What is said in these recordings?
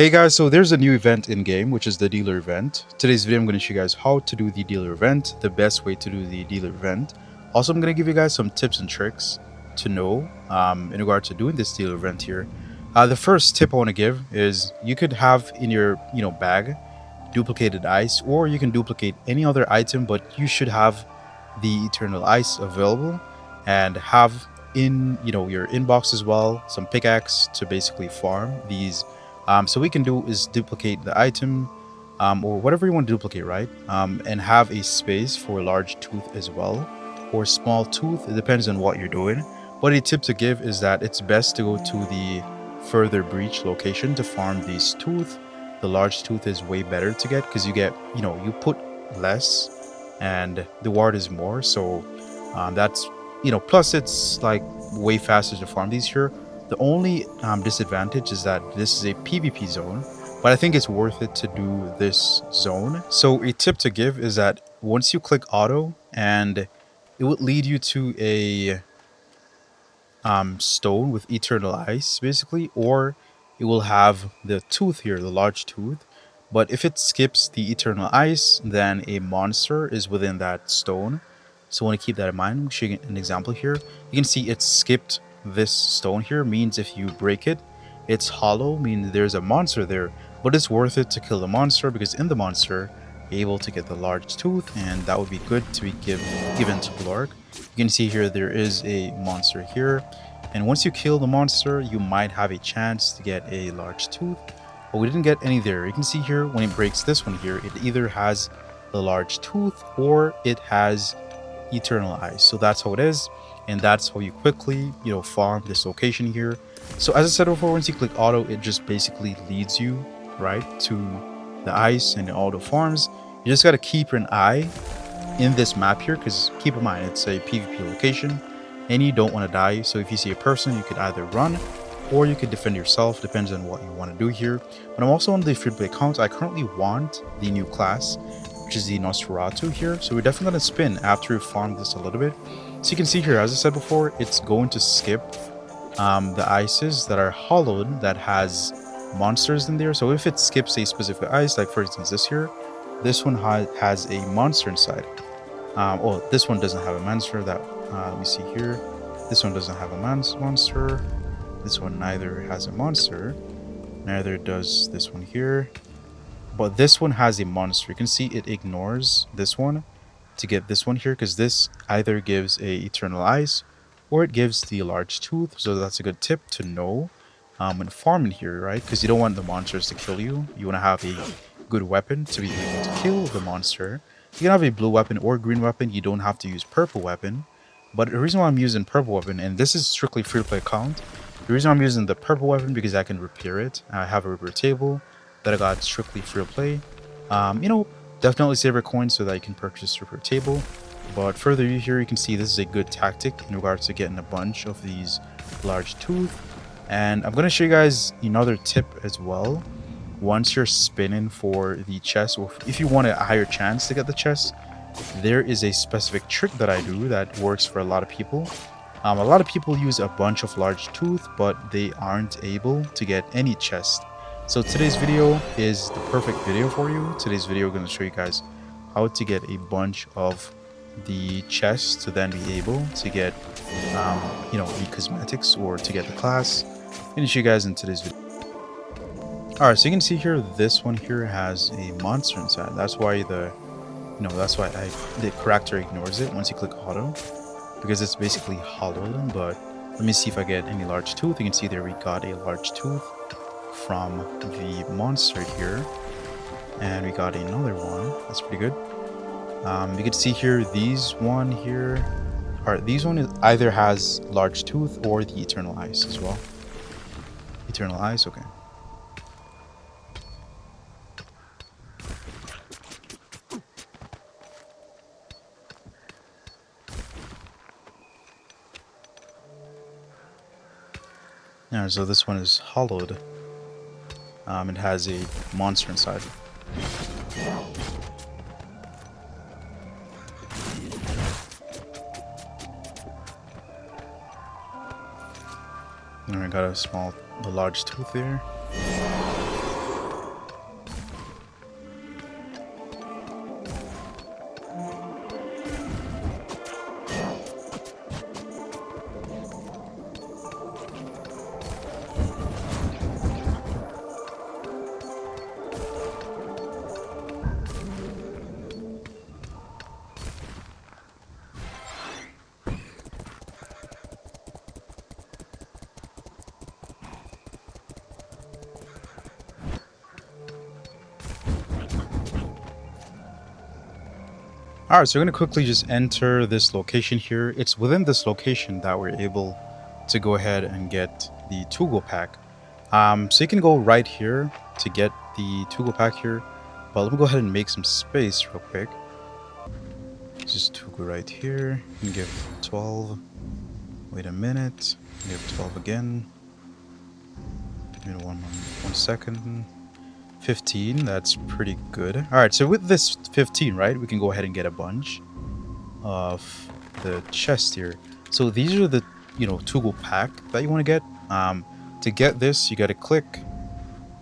Hey guys, so there's a new event in game, which is the dealer event. Today's video, I'm going to show you guys how to do the dealer event, the best way to do the dealer event. Also, I'm going to give you guys some tips and tricks to know in regard to doing this dealer event here. The first tip I want to give is you could have in your bag duplicated ice, or you can duplicate any other item, but you should have the eternal ice available and have in your inbox as well some pickaxe to basically farm these. So we can do is duplicate the item, or whatever you want to duplicate, right? And have a space for a large tooth as well, or small tooth. It depends on what you're doing. But a tip to give is that it's best to go to the further breach location to farm these tooth. The large tooth is way better to get because you get, you put less and the ward is more. So that's, plus it's like way faster to farm these here. The only disadvantage is that this is a PvP zone, but I think it's worth it to do this zone. So a tip to give is that once you click auto, and it would lead you to a stone with eternal ice basically, or it will have the tooth here, the large tooth. But if it skips the eternal ice, then a monster is within that stone. So I want to keep that in mind. I'm showing an example here. You can see it skipped this stone here, means if you break it, it's hollow, meaning there's a monster there. But it's worth it to kill the monster, because in the monster you're able to get the large tooth, and that would be good to be given to Blarg. You can see here there is a monster here, and once you kill the monster you might have a chance to get a large tooth, but we didn't get any there. You can see here when it breaks this one here, it either has the large tooth or it has eternal ice. So that's how it is, and that's how you quickly farm this location here. So as I said before, once you click auto, it just basically leads you right to the ice and all the farms. You just got to keep an eye in this map here, because keep in mind it's a PvP location and you don't want to die. So if you see a person, you could either run or you could defend yourself, depends on what you want to do here. But I'm also on the free play account. I currently want the new class, which is the Nosferatu here. So we're definitely going to spin after we farm this a little bit. So you can see here, as I said before, it's going to skip the ices that are hollowed that has monsters in there. So if it skips a specific ice, like for instance this here, this one has a monster inside. Oh, this one doesn't have a monster. That let me see here. This one doesn't have a monster. This one neither has a monster. Neither does this one here. But this one has a monster. You can see it ignores this one to get this one here, because this either gives a eternal ice or it gives the large tooth. So that's a good tip to know when farming here, right? Because you don't want the monsters to kill you. You want to have a good weapon to be able to kill the monster. You can have a blue weapon or green weapon. You don't have to use purple weapon. But the reason why I'm using purple weapon, and this is strictly free to play account, the reason I'm using the purple weapon because I can repair it. I have a repair table that I got strictly free to play. Definitely save your coins so that you can purchase repair table. But further here, you can see this is a good tactic in regards to getting a bunch of these large tooth. And I'm going to show you guys another tip as well. Once you're spinning for the chest, or if you want a higher chance to get the chest, there is a specific trick that I do that works for a lot of people. A lot of people use a bunch of large tooth, but they aren't able to get any chest. So today's video is the perfect video for you. Today's video I'm going to show you guys how to get a bunch of the chests to then be able to get the cosmetics or to get the class. I'm going to show you guys in today's video. Alright, so you can see here this one here has a monster inside. That's why the character ignores it once you click auto, because it's basically hollowed. But let me see if I get any large tooth. You can see there we got a large tooth from the monster here, and we got another one. That's pretty good. You can see here these one here these one either has large tooth or the eternal ice as well. Eternal ice, okay. Yeah, so this one is hollowed. It has a monster inside. And I got a large tooth there. All right, so we're gonna quickly just enter this location here. It's within this location that we're able to go ahead and get the Tugo pack. So you can go right here to get the Tugo pack here. But let me go ahead and make some space real quick. Just Tugo right here and give 12. Wait a minute. Give 12 again. Give me one second. 15, that's pretty good. All right, so with this 15, right, we can go ahead and get a bunch of the chest here. So these are the, Tugo pack that you want to get. To get this, you got to click,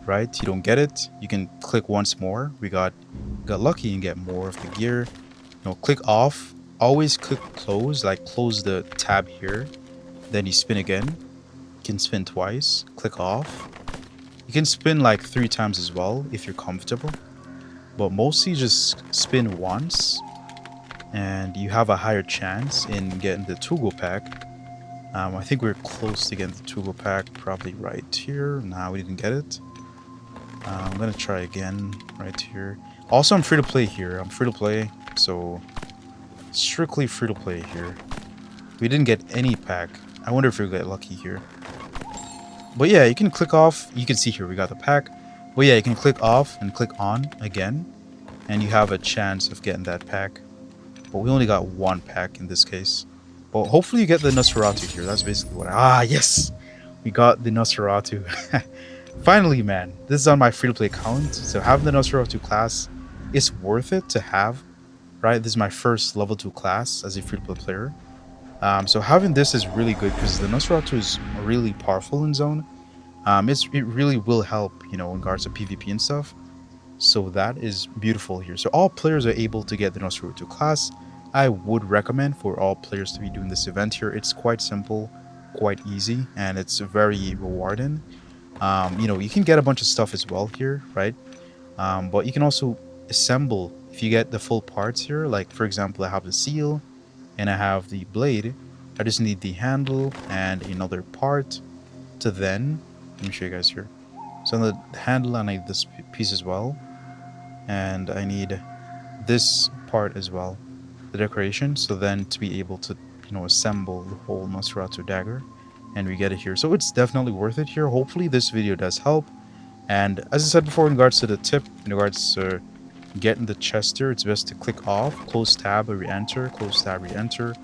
right? You don't get it, you can click once more. We got lucky and get more of the gear. Click off. Always click close, like close the tab here. Then you spin again. You can spin twice. Click off. You can spin like 3 times as well if you're comfortable. But mostly just spin once. And you have a higher chance in getting the Tugo pack. I think we're close to getting the Tugo pack. Probably right here. Nah, we didn't get it. I'm going to try again right here. Also, I'm free to play here. I'm free to play. So, strictly free to play here. We didn't get any pack. I wonder if we'll get lucky here. But yeah, you can click off. You can see here we got the pack. But yeah, you can click off and click on again. And you have a chance of getting that pack. But we only got 1 pack in this case. But hopefully you get the Nosferatu here. That's basically what yes! We got the Nosferatu. Finally, man. This is on my free-to-play account. So having the Nosferatu class is worth it to have. Right? This is my first level 2 class as a free-to-play player. So having this is really good because the Nosferatu is really powerful in zone. It really will help, in regards to PvP and stuff. So that is beautiful here. So all players are able to get the Nosferatu class. I would recommend for all players to be doing this event here. It's quite simple, quite easy, and it's very rewarding. You can get a bunch of stuff as well here, right? But you can also assemble if you get the full parts here. Like, for example, I have the seal and I have the blade. I just need the handle and another part to then, let me show you guys here. So on the handle, I need this piece as well. And I need this part as well, the decoration. So then to be able to, assemble the whole Nosferatu dagger. And we get it here. So it's definitely worth it here. Hopefully this video does help. And as I said before, in regards to the tip, in regards to getting the chest here, it's best to click off, close tab, re-enter, close tab, re-enter.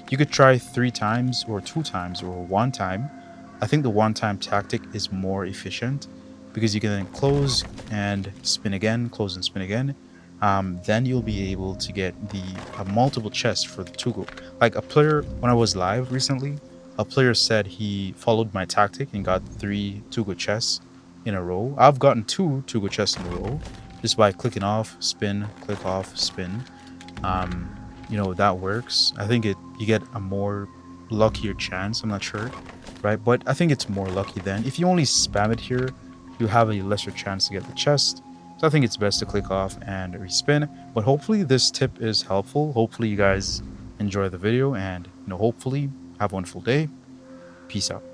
You could try 3 times or 2 times or 1 time. I think the 1-time tactic is more efficient because you can then close and spin again, close and spin again. Then you'll be able to get the multiple chests for the Tugo. Like a player, when I was live recently, a player said he followed my tactic and got 3 Tugo chests in a row. I've gotten 2 Tugo chests in a row just by clicking off, spin, click off, spin. That works. I think you get a more luckier chance. I'm not sure, right? But I think it's more lucky than if you only spam it here, you have a lesser chance to get the chest. So I think it's best to click off and respin. But hopefully this tip is helpful. Hopefully you guys enjoy the video and hopefully have a wonderful day. Peace out.